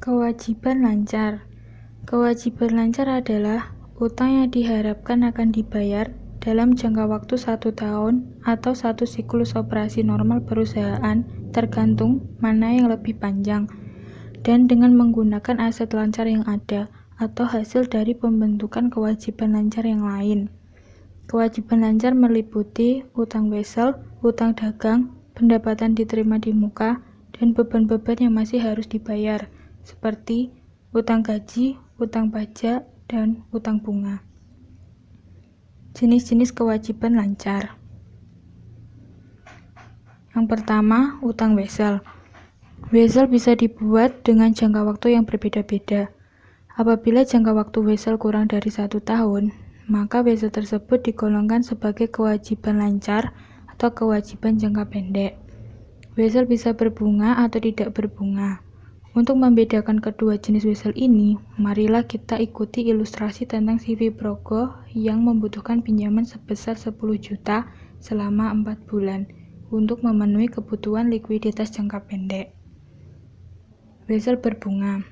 Kewajiban lancar. Kewajiban lancar adalah utang yang diharapkan akan dibayar dalam jangka waktu 1 tahun atau 1 siklus operasi normal perusahaan, tergantung mana yang lebih panjang, dan dengan menggunakan aset lancar yang ada atau hasil dari pembentukan kewajiban lancar yang lain. Kewajiban lancar meliputi utang wesel, utang dagang, pendapatan diterima di muka, dan beban-beban yang masih harus dibayar, seperti utang gaji, utang pajak, dan utang bunga. Jenis-jenis kewajiban lancar. Yang pertama, utang wesel. Wesel bisa dibuat dengan jangka waktu yang berbeda-beda. Apabila jangka waktu wesel kurang dari 1 tahun, maka wesel tersebut digolongkan sebagai kewajiban lancar atau kewajiban jangka pendek. Wesel bisa berbunga atau tidak berbunga. Untuk membedakan kedua jenis wesel ini, marilah kita ikuti ilustrasi tentang CV Progo yang membutuhkan pinjaman sebesar 10 juta selama 4 bulan untuk memenuhi kebutuhan likuiditas jangka pendek. Wesel berbunga.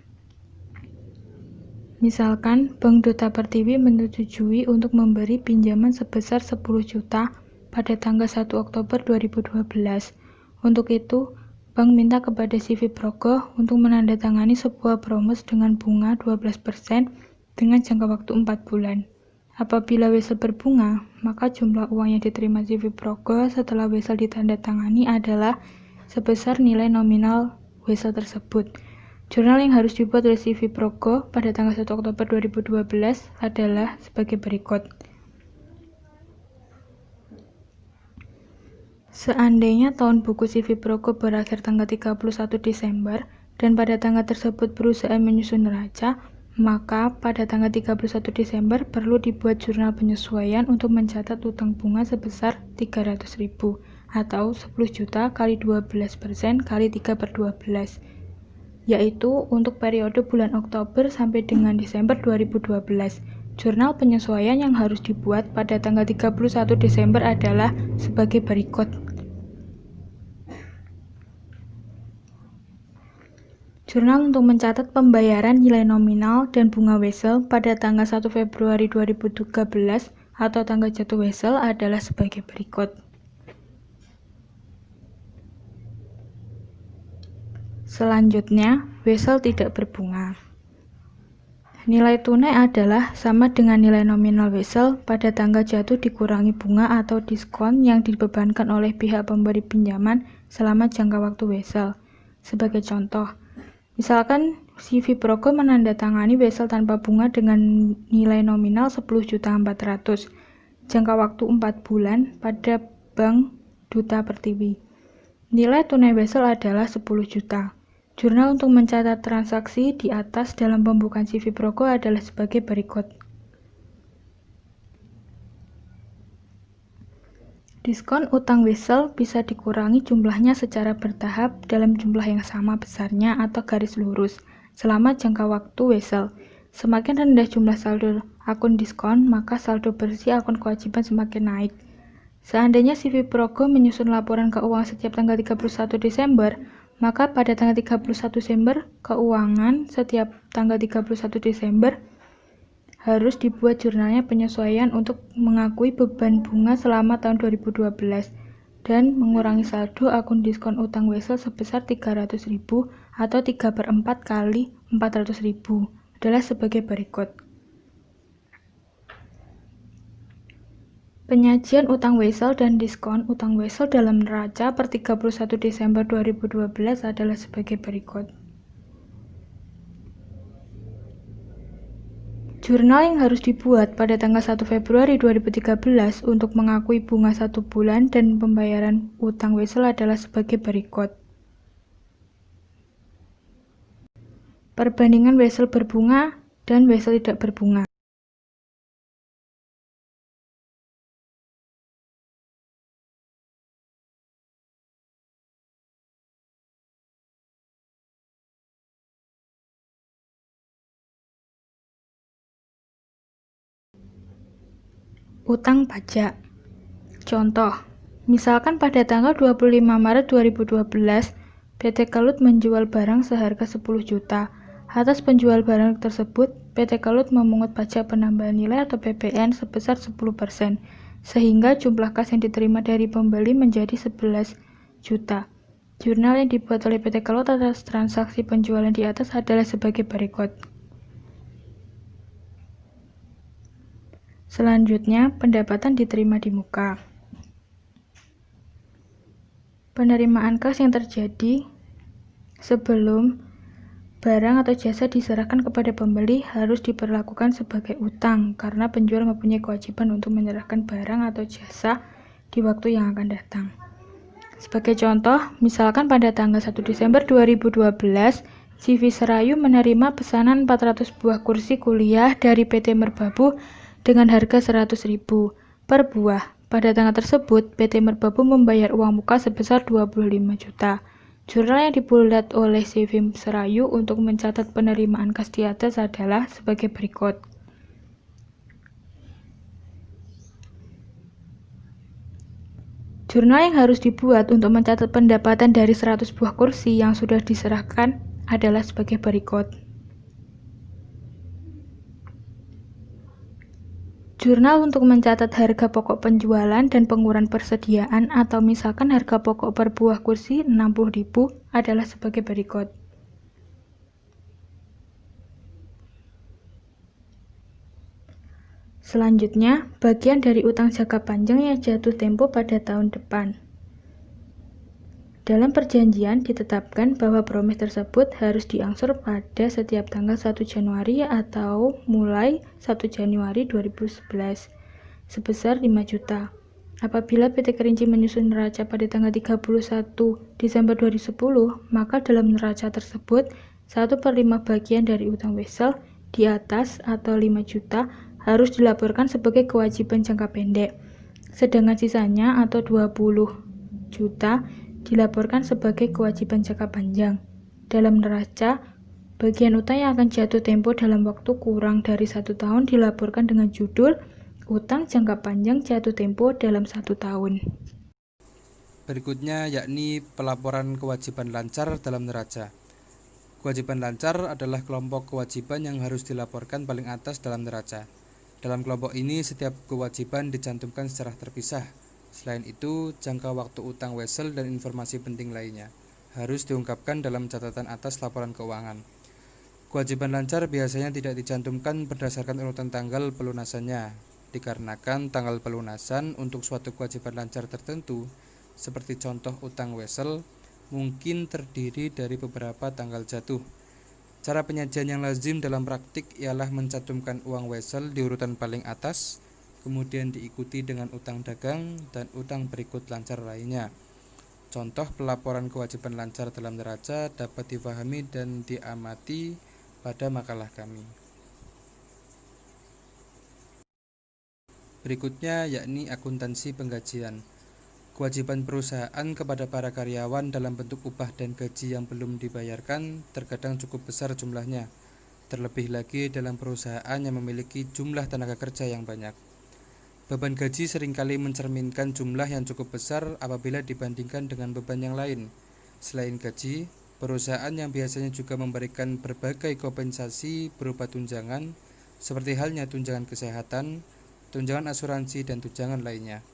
Misalkan, Bank Duta Pertiwi menyetujui untuk memberi pinjaman sebesar 10 juta pada tanggal 1 Oktober 2012. Untuk itu, Bank minta kepada CV Progo untuk menandatangani sebuah promos dengan bunga 12% dengan jangka waktu 4 bulan. Apabila wesel berbunga, maka jumlah uang yang diterima CV Progo setelah wesel ditandatangani adalah sebesar nilai nominal wesel tersebut. Jurnal yang harus dibuat oleh CV Progo pada tanggal 1 Oktober 2012 adalah sebagai berikut. Seandainya tahun buku CV Progo berakhir tanggal 31 Desember dan pada tanggal tersebut perusahaan menyusun neraca, maka pada tanggal 31 Desember perlu dibuat jurnal penyesuaian untuk mencatat utang bunga sebesar 300.000 atau 10 juta kali 12% kali 3/12. Yaitu untuk periode bulan Oktober sampai dengan Desember 2012. Jurnal penyesuaian yang harus dibuat pada tanggal 31 Desember adalah sebagai berikut. Jurnal untuk mencatat pembayaran nilai nominal dan bunga wesel pada tanggal 1 Februari 2013 atau tanggal jatuh wesel adalah sebagai berikut. Selanjutnya, wesel tidak berbunga. Nilai tunai adalah sama dengan nilai nominal wesel pada tanggal jatuh dikurangi bunga atau diskon yang dibebankan oleh pihak pemberi pinjaman selama jangka waktu wesel. Sebagai contoh, misalkan CV Progo menandatangani wesel tanpa bunga dengan nilai nominal 10.400.000, jangka waktu 4 bulan pada Bank Duta Pertiwi. Nilai tunai wesel adalah 10 juta. Jurnal untuk mencatat transaksi di atas dalam pembukaan CV Progo adalah sebagai berikut. Diskon utang wesel bisa dikurangi jumlahnya secara bertahap dalam jumlah yang sama besarnya atau garis lurus selama jangka waktu wesel. Semakin rendah jumlah saldo akun diskon, maka saldo bersih akun kewajiban semakin naik. Seandainya CV Progo menyusun laporan keuangan setiap tanggal 31 Desember, maka pada tanggal 31 Desember, keuangan setiap tanggal 31 Desember harus dibuat jurnalnya penyesuaian untuk mengakui beban bunga selama tahun 2012 dan mengurangi saldo akun diskon utang wesel sebesar 300.000 atau 3/4 kali 400.000 adalah sebagai berikut. Penyajian utang wesel dan diskon utang wesel dalam neraca per 31 Desember 2012 adalah sebagai berikut. Jurnal yang harus dibuat pada tanggal 1 Februari 2013 untuk mengakui bunga 1 bulan dan pembayaran utang wesel adalah sebagai berikut. Perbandingan wesel berbunga dan wesel tidak berbunga. Utang pajak. Contoh, misalkan pada tanggal 25 Maret 2012, PT Kelut menjual barang seharga 10 juta. Atas penjual barang tersebut, PT Kelut memungut pajak penambahan nilai atau PPN sebesar 10%, sehingga jumlah kas yang diterima dari pembeli menjadi 11 juta. Jurnal yang dibuat oleh PT Kelut atas transaksi penjualan di atas adalah sebagai berikut. Selanjutnya, pendapatan diterima di muka. Penerimaan kas yang terjadi sebelum barang atau jasa diserahkan kepada pembeli harus diperlakukan sebagai utang karena penjual mempunyai kewajiban untuk menyerahkan barang atau jasa di waktu yang akan datang. Sebagai contoh, misalkan pada tanggal 1 Desember 2012, CV Serayu menerima pesanan 400 buah kursi kuliah dari PT Merbabu dengan harga 100.000 per buah. Pada tanggal tersebut, PT Merbabu membayar uang muka sebesar 25 juta. Jurnal yang dibuat oleh CV Serayu untuk mencatat penerimaan kas di atas adalah sebagai berikut. Jurnal yang harus dibuat untuk mencatat pendapatan dari 100 buah kursi yang sudah diserahkan adalah sebagai berikut. Jurnal untuk mencatat harga pokok penjualan dan pengurangan persediaan atau misalkan harga pokok per buah kursi 60.000 adalah sebagai berikut. Selanjutnya, bagian dari utang jangka panjang yang jatuh tempo pada tahun depan. Dalam perjanjian ditetapkan bahwa promes tersebut harus diangsur pada setiap tanggal 1 Januari atau mulai 1 Januari 2011 sebesar 5 juta. Apabila PT Kerinci menyusun neraca pada tanggal 31 Desember 2010, maka dalam neraca tersebut 1/5 bagian dari utang wesel di atas atau 5 juta harus dilaporkan sebagai kewajiban jangka pendek, sedangkan sisanya atau 20 juta dilaporkan sebagai kewajiban jangka panjang. Dalam neraca, bagian utang yang akan jatuh tempo dalam waktu kurang dari 1 tahun dilaporkan dengan judul utang jangka panjang jatuh tempo dalam 1 tahun. Berikutnya yakni pelaporan kewajiban lancar dalam neraca. Kewajiban lancar adalah kelompok kewajiban yang harus dilaporkan paling atas dalam neraca. Dalam kelompok ini setiap kewajiban dicantumkan secara terpisah. Selain itu, jangka waktu utang wesel dan informasi penting lainnya harus diungkapkan dalam catatan atas laporan keuangan. Kewajiban lancar biasanya tidak dicantumkan berdasarkan urutan tanggal pelunasannya, dikarenakan tanggal pelunasan untuk suatu kewajiban lancar tertentu, seperti contoh utang wesel, mungkin terdiri dari beberapa tanggal jatuh. Cara penyajian yang lazim dalam praktik ialah mencantumkan uang wesel di urutan paling atas, kemudian diikuti dengan utang dagang dan utang berikut lancar lainnya. Contoh pelaporan kewajiban lancar dalam neraca dapat dipahami dan diamati pada makalah kami. Berikutnya yakni akuntansi penggajian. Kewajiban perusahaan kepada para karyawan dalam bentuk upah dan gaji yang belum dibayarkan terkadang cukup besar jumlahnya, terlebih lagi dalam perusahaan yang memiliki jumlah tenaga kerja yang banyak. Beban gaji seringkali mencerminkan jumlah yang cukup besar apabila dibandingkan dengan beban yang lain. Selain gaji, perusahaan yang biasanya juga memberikan berbagai kompensasi berupa tunjangan, seperti halnya tunjangan kesehatan, tunjangan asuransi, dan tunjangan lainnya.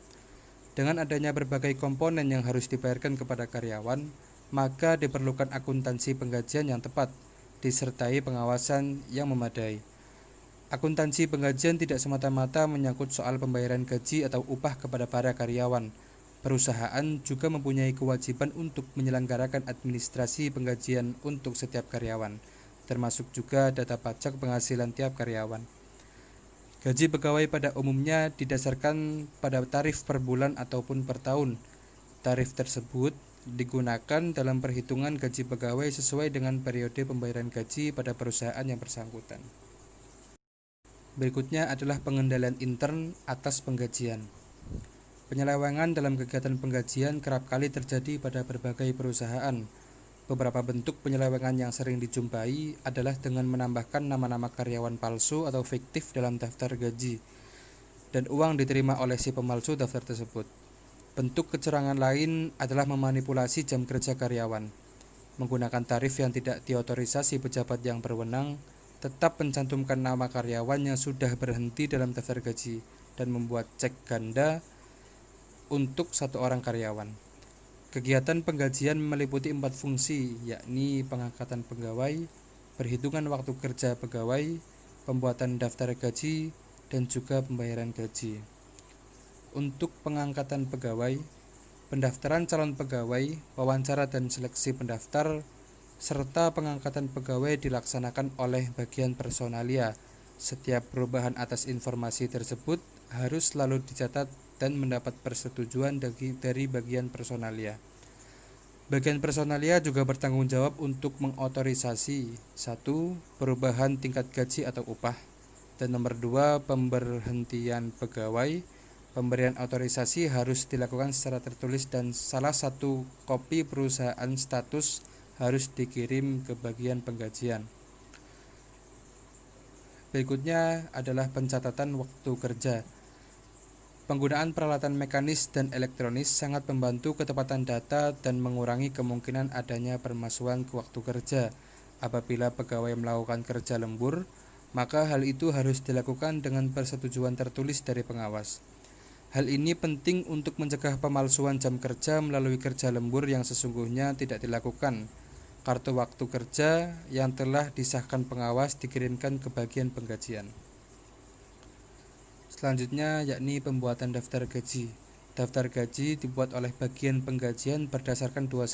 Dengan adanya berbagai komponen yang harus dibayarkan kepada karyawan, maka diperlukan akuntansi penggajian yang tepat, disertai pengawasan yang memadai. Akuntansi penggajian tidak semata-mata menyangkut soal pembayaran gaji atau upah kepada para karyawan. Perusahaan juga mempunyai kewajiban untuk menyelenggarakan administrasi penggajian untuk setiap karyawan, termasuk juga data pajak penghasilan tiap karyawan. Gaji pegawai pada umumnya didasarkan pada tarif per bulan ataupun per tahun. Tarif tersebut digunakan dalam perhitungan gaji pegawai sesuai dengan periode pembayaran gaji pada perusahaan yang bersangkutan. Berikutnya adalah pengendalian intern atas penggajian. Penyelewengan dalam kegiatan penggajian kerap kali terjadi pada berbagai perusahaan. Beberapa bentuk penyelewengan yang sering dijumpai adalah dengan menambahkan nama-nama karyawan palsu atau fiktif dalam daftar gaji, dan uang diterima oleh si pemalsu daftar tersebut. Bentuk kecurangan lain adalah memanipulasi jam kerja karyawan. menggunakan tarif yang tidak diotorisasi pejabat yang berwenang, tetap mencantumkan nama karyawan yang sudah berhenti dalam daftar gaji dan membuat cek ganda untuk satu orang karyawan. Kegiatan penggajian meliputi 4 fungsi, yakni pengangkatan pegawai, perhitungan waktu kerja pegawai, pembuatan daftar gaji, dan juga pembayaran gaji. Untuk pengangkatan pegawai, pendaftaran calon pegawai, wawancara dan seleksi pendaftar, serta pengangkatan pegawai dilaksanakan oleh bagian personalia. Setiap perubahan atas informasi tersebut harus selalu dicatat dan mendapat persetujuan dari bagian personalia. Bagian personalia juga bertanggung jawab untuk mengotorisasi 1. Perubahan tingkat gaji atau upah, dan nomor 2. Pemberhentian pegawai. Pemberian otorisasi harus dilakukan secara tertulis dan salah satu kopi perusahaan status harus dikirim ke bagian penggajian. Berikutnya adalah pencatatan waktu kerja. Penggunaan peralatan mekanis dan elektronis sangat membantu ketepatan data dan mengurangi kemungkinan adanya pemalsuan ke waktu kerja. Apabila pegawai melakukan kerja lembur, maka hal itu harus dilakukan dengan persetujuan tertulis dari pengawas. Hal ini penting untuk mencegah pemalsuan jam kerja melalui kerja lembur yang sesungguhnya tidak dilakukan. Kartu waktu kerja yang telah disahkan pengawas dikirimkan ke bagian penggajian. Selanjutnya yakni pembuatan daftar gaji. Daftar gaji dibuat oleh bagian penggajian berdasarkan dua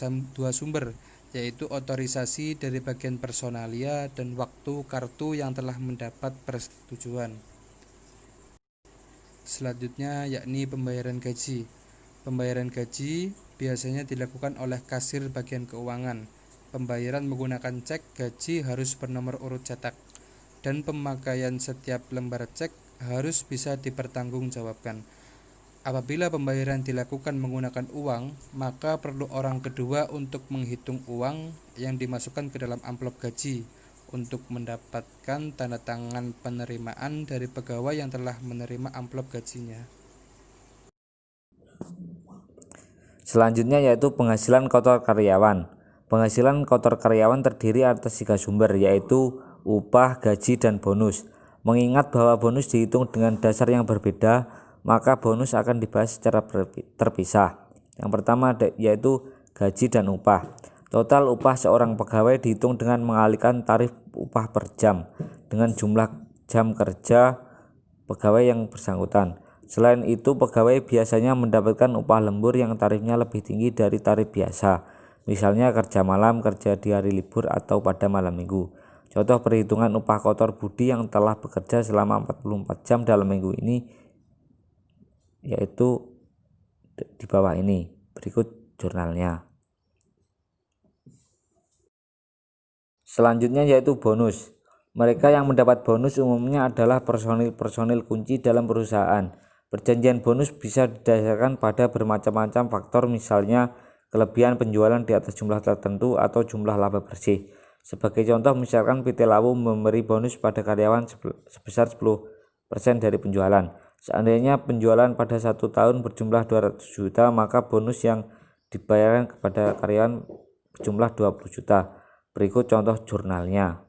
sumber, yaitu otorisasi dari bagian personalia dan waktu kartu yang telah mendapat persetujuan. Selanjutnya yakni pembayaran gaji. Pembayaran gaji biasanya dilakukan oleh kasir bagian keuangan. Pembayaran menggunakan cek gaji harus bernomor urut cetak, dan pemakaian setiap lembar cek harus bisa dipertanggungjawabkan. Apabila pembayaran dilakukan menggunakan uang, maka perlu orang kedua untuk menghitung uang yang dimasukkan ke dalam amplop gaji untuk mendapatkan tanda tangan penerimaan dari pegawai yang telah menerima amplop gajinya. Selanjutnya yaitu penghasilan kotor karyawan. Penghasilan kotor karyawan terdiri atas 3 sumber, yaitu upah, gaji, dan bonus. Mengingat bahwa bonus dihitung dengan dasar yang berbeda, maka bonus akan dibahas secara terpisah. Yang pertama yaitu gaji dan upah. Total upah seorang pegawai dihitung dengan mengalihkan tarif upah per jam dengan jumlah jam kerja pegawai yang bersangkutan. Selain itu, pegawai biasanya mendapatkan upah lembur yang tarifnya lebih tinggi dari tarif biasa. Misalnya kerja malam, kerja di hari libur, atau pada malam minggu. Contoh perhitungan upah kotor budi yang telah bekerja selama 44 jam dalam minggu ini yaitu di bawah ini. Berikut jurnalnya. Selanjutnya yaitu bonus. Mereka yang mendapat bonus umumnya adalah personil kunci dalam perusahaan. Perjanjian bonus bisa didasarkan pada bermacam-macam faktor, misalnya kelebihan penjualan di atas jumlah tertentu atau jumlah laba bersih. Sebagai contoh, misalkan PT Lawu memberi bonus pada karyawan sebesar 10% dari penjualan. Seandainya penjualan pada 1 tahun berjumlah 200 juta, maka bonus yang dibayarkan kepada karyawan berjumlah 20 juta. Berikut contoh jurnalnya.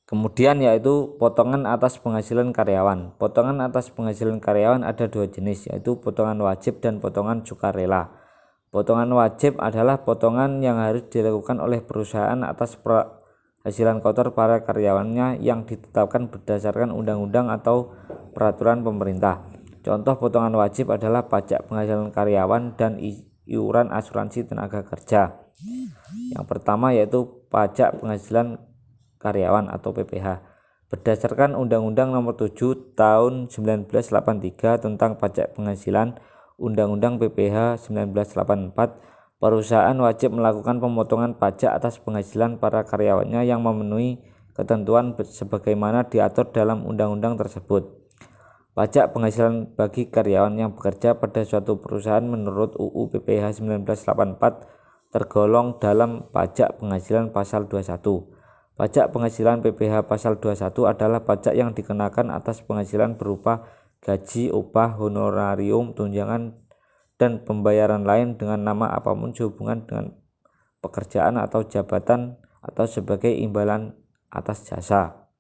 Kemudian yaitu potongan atas penghasilan karyawan. Potongan atas penghasilan karyawan ada 2 jenis, yaitu potongan wajib dan potongan sukarela. Potongan wajib adalah potongan yang harus dilakukan oleh perusahaan atas penghasilan kotor para karyawannya yang ditetapkan berdasarkan undang-undang atau peraturan pemerintah. Contoh potongan wajib adalah pajak penghasilan karyawan dan iuran asuransi tenaga kerja. Yang pertama yaitu pajak penghasilan karyawan atau PPh. Berdasarkan Undang-Undang Nomor 7 Tahun 1983 tentang pajak penghasilan, Undang-Undang PPh 1984, perusahaan wajib melakukan pemotongan pajak atas penghasilan para karyawannya yang memenuhi ketentuan sebagaimana diatur dalam undang-undang tersebut. Pajak penghasilan bagi karyawan yang bekerja pada suatu perusahaan menurut UU PPh 1984 tergolong dalam pajak penghasilan pasal 21. Pajak penghasilan PPh pasal 21 adalah pajak yang dikenakan atas penghasilan berupa gaji, upah, honorarium, tunjangan, dan pembayaran lain dengan nama apapun sehubungan dengan pekerjaan atau jabatan atau sebagai imbalan atas jasa.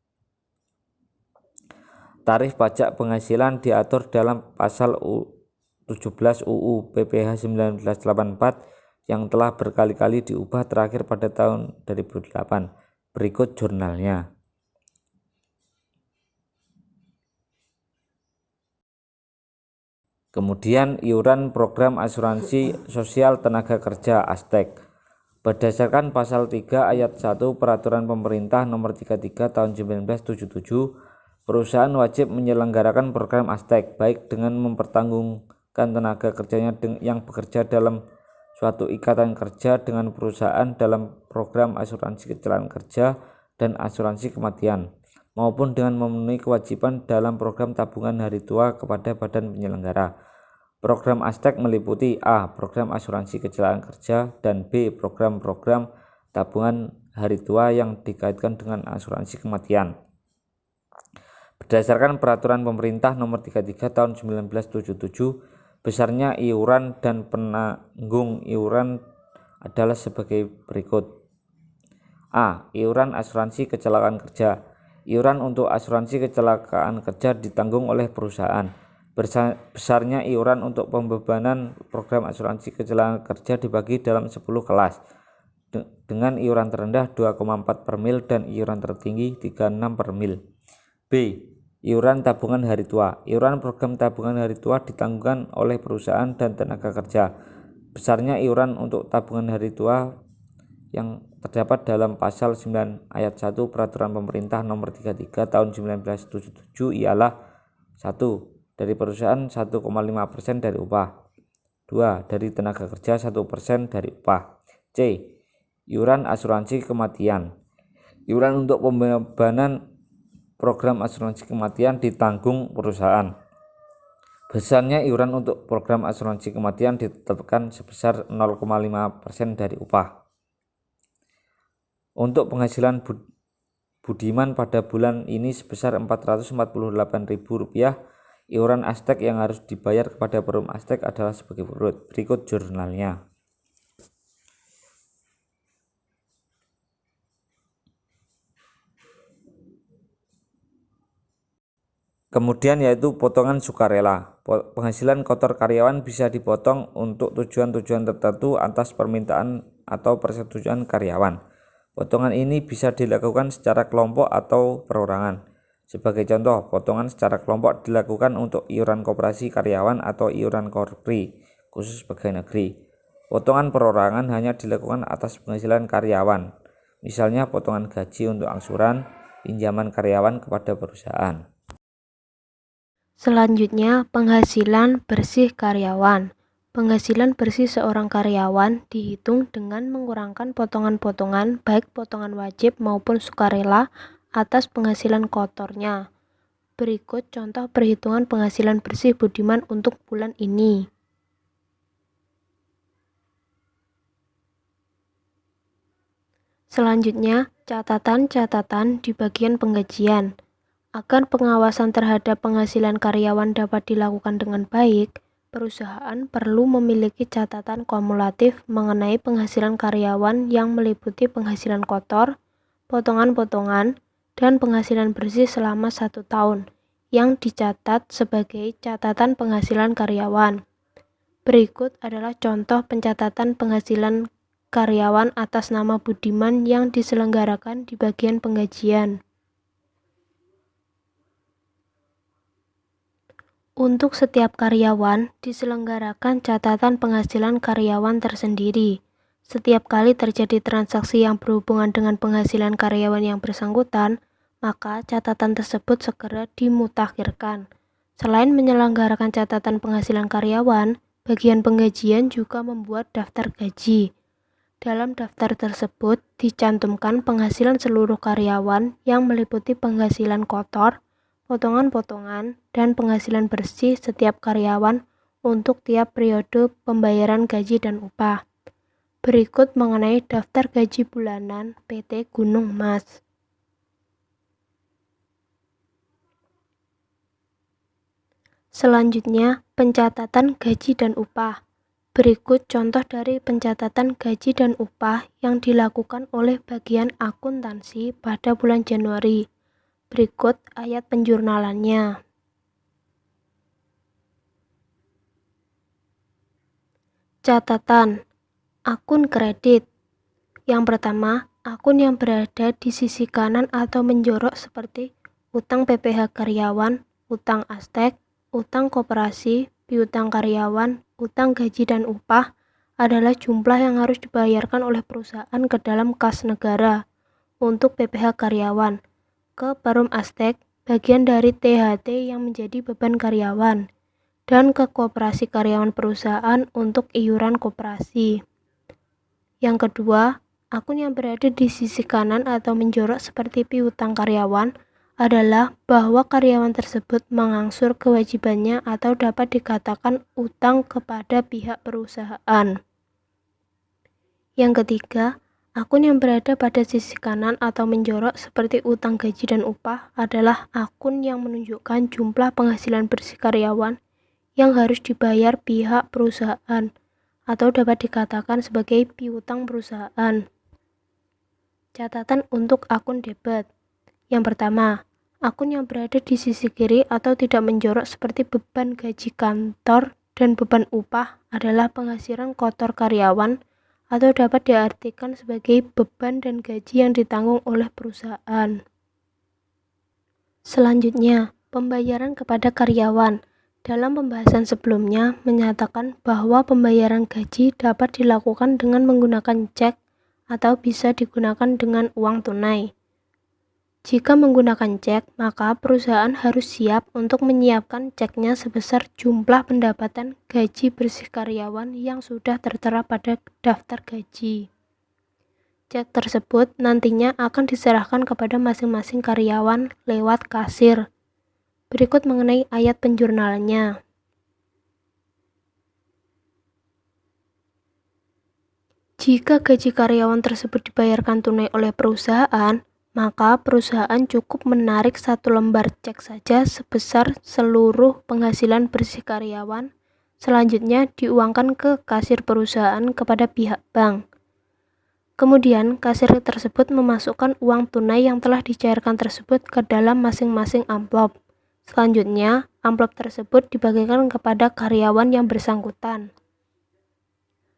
Tarif pajak penghasilan diatur dalam pasal 17 UU PPh 1984 yang telah berkali-kali diubah terakhir pada tahun 2008. Berikut jurnalnya. Kemudian iuran program asuransi sosial tenaga kerja (ASTEK). Berdasarkan pasal 3 ayat 1 Peraturan Pemerintah Nomor 33 Tahun 1977, perusahaan wajib menyelenggarakan program ASTEK baik dengan mempertanggungjawabkan tenaga kerjanya yang bekerja dalam suatu ikatan kerja dengan perusahaan dalam program asuransi kecelakaan kerja dan asuransi kematian, maupun dengan memenuhi kewajiban dalam program tabungan hari tua kepada badan penyelenggara. Program ASTEK meliputi A. Program asuransi kecelakaan kerja, dan B. Program-program tabungan hari tua yang dikaitkan dengan asuransi kematian. Berdasarkan Peraturan Pemerintah Nomor 33 Tahun 1977, besarnya iuran dan penanggung iuran adalah sebagai berikut. A. Iuran asuransi kecelakaan kerja. Iuran untuk asuransi kecelakaan kerja ditanggung oleh perusahaan. Besarnya iuran untuk pembebanan program asuransi kecelakaan kerja dibagi dalam 10 kelas, dengan iuran terendah 2,4 per mil dan iuran tertinggi 36 per mil. B. Iuran tabungan hari tua. Iuran program tabungan hari tua ditanggungkan oleh perusahaan dan tenaga kerja. Besarnya iuran untuk tabungan hari tua yang terdapat dalam pasal 9 ayat 1 Peraturan Pemerintah Nomor 33 Tahun 1977 ialah 1. Dari perusahaan 1,5% dari upah. 2. Dari tenaga kerja 1% dari upah. C. Iuran asuransi kematian. Iuran untuk pembebanan program asuransi kematian ditanggung perusahaan. Besarnya iuran untuk program asuransi kematian ditetapkan sebesar 0,5% dari upah. Untuk penghasilan budiman pada bulan ini sebesar Rp448.000, iuran ASTEK yang harus dibayar kepada perum ASTEK adalah sebagai berikut jurnalnya. Kemudian yaitu potongan sukarela. Penghasilan kotor karyawan bisa dipotong untuk tujuan-tujuan tertentu atas permintaan atau persetujuan karyawan. Potongan ini bisa dilakukan secara kelompok atau perorangan. Sebagai contoh, potongan secara kelompok dilakukan untuk iuran koperasi karyawan atau iuran korpri, khusus pegawai negeri. Potongan perorangan hanya dilakukan atas penghasilan karyawan, misalnya potongan gaji untuk angsuran, pinjaman karyawan kepada perusahaan. Selanjutnya, penghasilan bersih karyawan. Penghasilan bersih seorang karyawan dihitung dengan mengurangkan potongan-potongan baik potongan wajib maupun sukarela atas penghasilan kotornya. Berikut contoh perhitungan penghasilan bersih budiman untuk bulan ini. Selanjutnya, catatan-catatan di bagian penggajian. Agar pengawasan terhadap penghasilan karyawan dapat dilakukan dengan baik, perusahaan perlu memiliki catatan kumulatif mengenai penghasilan karyawan yang meliputi penghasilan kotor, potongan-potongan, dan penghasilan bersih selama 1 tahun, yang dicatat sebagai catatan penghasilan karyawan. Berikut adalah contoh pencatatan penghasilan karyawan atas nama Budiman yang diselenggarakan di bagian penggajian. Untuk setiap karyawan, diselenggarakan catatan penghasilan karyawan tersendiri. Setiap kali terjadi transaksi yang berhubungan dengan penghasilan karyawan yang bersangkutan, maka catatan tersebut segera dimutakhirkan. Selain menyelenggarakan catatan penghasilan karyawan, bagian penggajian juga membuat daftar gaji. Dalam daftar tersebut dicantumkan penghasilan seluruh karyawan yang meliputi penghasilan kotor, potongan-potongan, dan penghasilan bersih setiap karyawan untuk tiap periode pembayaran gaji dan upah. Berikut mengenai daftar gaji bulanan PT Gunung Mas. Selanjutnya, pencatatan gaji dan upah. Berikut contoh dari pencatatan gaji dan upah yang dilakukan oleh bagian akuntansi pada bulan Januari. Berikut ayat penjurnalannya. Catatan akun kredit. Yang pertama, akun yang berada di sisi kanan atau menjorok seperti utang PPh karyawan, utang astek, utang koperasi, piutang karyawan, utang gaji dan upah adalah jumlah yang harus dibayarkan oleh perusahaan ke dalam kas negara untuk PPh karyawan, ke Perum Astek bagian dari THT yang menjadi beban karyawan, dan ke koperasi karyawan perusahaan untuk iuran koperasi. Yang kedua, akun yang berada di sisi kanan atau menjorok seperti piutang karyawan adalah bahwa karyawan tersebut mengangsur kewajibannya atau dapat dikatakan utang kepada pihak perusahaan. Yang ketiga, akun yang berada pada sisi kanan atau menjorok seperti utang gaji dan upah adalah akun yang menunjukkan jumlah penghasilan bersih karyawan yang harus dibayar pihak perusahaan atau dapat dikatakan sebagai piutang perusahaan. Catatan untuk akun debit. Yang pertama, akun yang berada di sisi kiri atau tidak menjorok seperti beban gaji kantor dan beban upah adalah penghasilan kotor karyawan atau dapat diartikan sebagai beban dan gaji yang ditanggung oleh perusahaan. Selanjutnya, pembayaran kepada karyawan. Dalam pembahasan sebelumnya menyatakan bahwa pembayaran gaji dapat dilakukan dengan menggunakan cek atau bisa digunakan dengan uang tunai. Jika menggunakan cek, maka perusahaan harus siap untuk menyiapkan ceknya sebesar jumlah pendapatan gaji bersih karyawan yang sudah tertera pada daftar gaji. Cek tersebut nantinya akan diserahkan kepada masing-masing karyawan lewat kasir. Berikut mengenai ayat penjurnalannya. Jika gaji karyawan tersebut dibayarkan tunai oleh perusahaan, maka perusahaan cukup menarik satu lembar cek saja sebesar seluruh penghasilan bersih karyawan, selanjutnya diuangkan ke kasir perusahaan kepada pihak bank. Kemudian, kasir tersebut memasukkan uang tunai yang telah dicairkan tersebut ke dalam masing-masing amplop. Selanjutnya, amplop tersebut dibagikan kepada karyawan yang bersangkutan.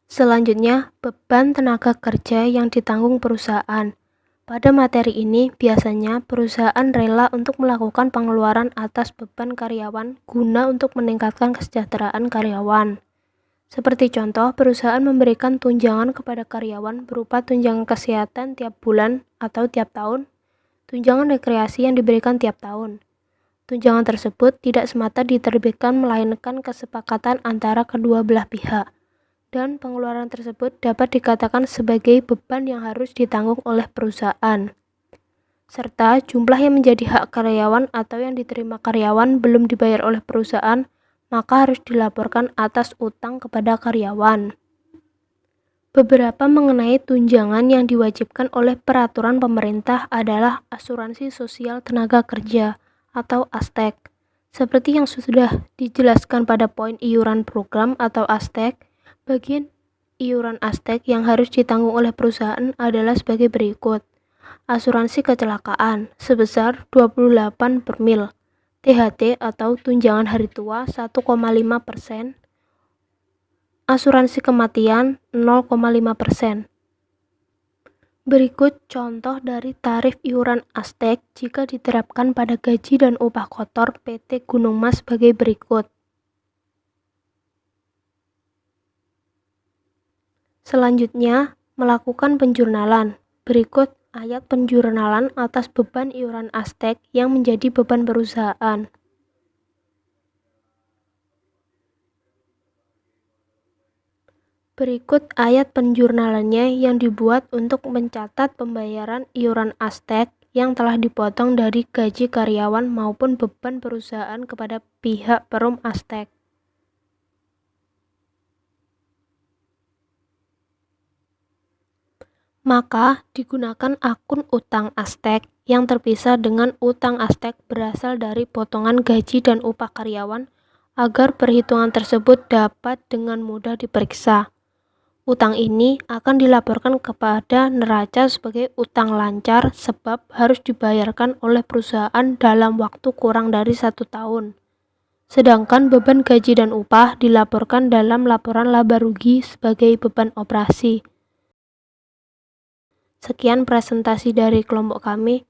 Selanjutnya, beban tenaga kerja yang ditanggung perusahaan. Pada materi ini, biasanya perusahaan rela untuk melakukan pengeluaran atas beban karyawan guna untuk meningkatkan kesejahteraan karyawan. Seperti contoh, perusahaan memberikan tunjangan kepada karyawan berupa tunjangan kesehatan tiap bulan atau tiap tahun, tunjangan rekreasi yang diberikan tiap tahun. Tunjangan tersebut tidak semata diterbitkan melainkan kesepakatan antara kedua belah pihak, dan pengeluaran tersebut dapat dikatakan sebagai beban yang harus ditanggung oleh perusahaan. Serta jumlah yang menjadi hak karyawan atau yang diterima karyawan belum dibayar oleh perusahaan, maka harus dilaporkan atas utang kepada karyawan. Beberapa mengenai tunjangan yang diwajibkan oleh peraturan pemerintah adalah asuransi sosial tenaga kerja atau ASTEK. Seperti yang sudah dijelaskan pada poin iuran program atau ASTEK, bagian iuran ASTEK yang harus ditanggung oleh perusahaan adalah sebagai berikut. Asuransi kecelakaan sebesar 28 per mil, THT atau tunjangan hari tua 1,5%, asuransi kematian 0,5%. Berikut contoh dari tarif iuran ASTEK jika diterapkan pada gaji dan upah kotor PT Gunung Mas sebagai berikut. Selanjutnya, melakukan penjurnalan. Berikut ayat penjurnalan atas beban iuran ASTEK yang menjadi beban perusahaan. Berikut ayat penjurnalannya yang dibuat untuk mencatat pembayaran iuran ASTEK yang telah dipotong dari gaji karyawan maupun beban perusahaan kepada pihak Perum ASTEK. Maka digunakan akun utang ASTEK yang terpisah dengan utang ASTEK berasal dari potongan gaji dan upah karyawan agar perhitungan tersebut dapat dengan mudah diperiksa. Utang ini akan dilaporkan kepada neraca sebagai utang lancar sebab harus dibayarkan oleh perusahaan dalam waktu kurang dari 1 tahun. Sedangkan beban gaji dan upah dilaporkan dalam laporan laba rugi sebagai beban operasi. Sekian presentasi dari kelompok kami.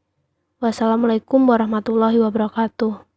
Wassalamualaikum warahmatullahi wabarakatuh.